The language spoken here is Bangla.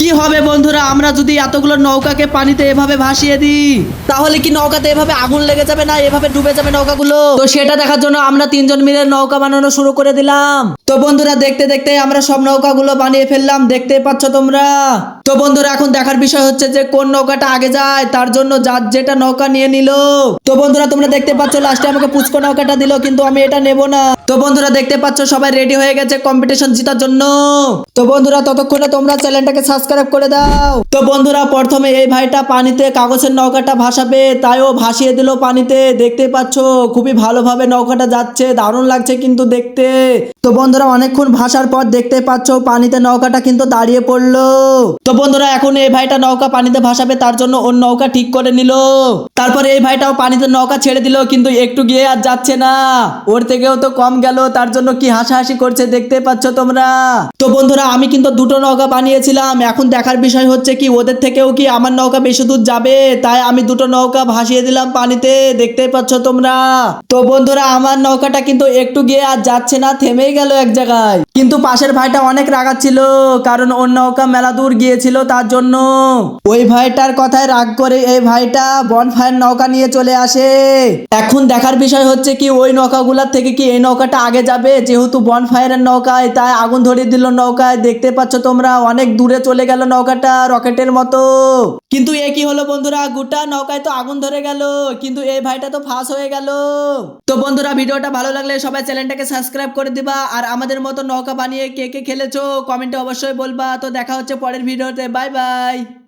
কি হবে বন্ধুরা, আমরা যদি এতগুলো নৌকাকে পানিতে এভাবে ভাসিয়ে দিই তাহলে কি নৌকাতে এভাবে আগুন লেগে যাবে না এভাবে ডুবে যাবে নৌকাগুলো? তো সেটা দেখার জন্য আমরা তিনজন মিলে নৌকা বানানো শুরু করে দিলাম। তো বন্ধুরা দেখতে দেখতে আমরা সব নৌকাগুলো বানিয়ে ফেললাম, দেখতে পাচ্ছ তোমরা। তো বন্ধুরা এখন দেখার বিষয় হচ্ছে যে কোন নৌকাটা আগে যায়, তার জন্য যার যেটা নৌকা নিয়ে নিল। তো বন্ধুরা তোমরা দেখতে পাচ্ছ লাস্টে আমাকে পুচকো নৌকাটা দিল, কিন্তু আমি এটা নেব না। তো বন্ধুরা দেখতে পাচ্ছ সবাই রেডি হয়ে গেছে কম্পিটিশন জেতার জন্য। তো বন্ধুরা ততক্ষণে তোমরা চ্যানেলটাকে সাবস্ক্রাইব করে দাও। তো বন্ধুরা প্রথমে এই ভাইটা পানিতে কাগজের নৌকাটা ভাসাবে, তাই ও ভাসিয়ে দিল পানিতে। দেখতে পাচ্ছ খুবই ভালোভাবে নৌকাটা যাচ্ছে, দারুণ লাগছে কিন্তু দেখতে। তো বন্ধুরা অনেকক্ষণ ভাসার পর দেখতে পাচ্ছ পানিতে নৌকাটা কিন্তু দাঁড়িয়ে পড়লো। তো বন্ধুরা এখন এই ভাইটা নৌকা পানিতে ভাসাবে, তার জন্য ওর নৌকা ঠিক করে নিল। তারপরে এই ভাইটাও পানিতে নৌকা ছেড়ে দিল, কিন্তু একটু গিয়ে আর যাচ্ছে না, ওর থেকেও তো কম গেল, তার জন্য কি হাসাহাসি করছে দেখতে পাচ্ছ তোমরা। তো বন্ধুরা আমি কিন্তু দুটো নৌকা বানিয়েছিলাম, এখন দেখার বিষয় হচ্ছে কি ওদের থেকেও কি আমার নৌকা বেশি দূর যাবে, তাই আমি দুটো নৌকা ভাসিয়ে দিলাম পানিতে, দেখতে পাচ্ছ তোমরা। তো বন্ধুরা আমার নৌকাটা কিন্তু একটু গিয়ে আর যাচ্ছে না, থেমেই গেল এক জায়গায়। কিন্তু পাশের ভাইটা অনেক রাগাচ্ছিল, কারণ ওর নৌকা মেলা দূর গিয়েছিল, তার জন্য ওই ভাইটার কথায় রাগ করে এই ভাইটা বনফায়ার নৌকা নিয়ে চলে আসে। এখন দেখার বিষয় হচ্ছে কি ওই নৌকাগুলার থেকে কি এই নৌকাটা আগে যাবে, যেহেতু বনফায়ারের নৌকায়, তাই আগুন ধরিয়ে দিল নৌকায়। দেখতে পাচ্ছ তোমরা অনেক দূরে চলে গেল নৌকাটা রকেটের মতো। কিন্তু এ কি হলো বন্ধুরা, গোটা নৌকায় তো আগুন ধরে গেল, কিন্তু এই ভাইটা তো ফাঁস হয়ে গেল। তো বন্ধুরা ভিডিওটা ভালো লাগলে সবাই চ্যানেলটাকে সাবস্ক্রাইব করে দিবা, আর আমাদের মতো নৌকা বানিয়ে কে কে খেলেছো কমেন্টে অবশ্যই বলবা। তো দেখা হচ্ছে পরের ভিডিওতে, বাই বাই।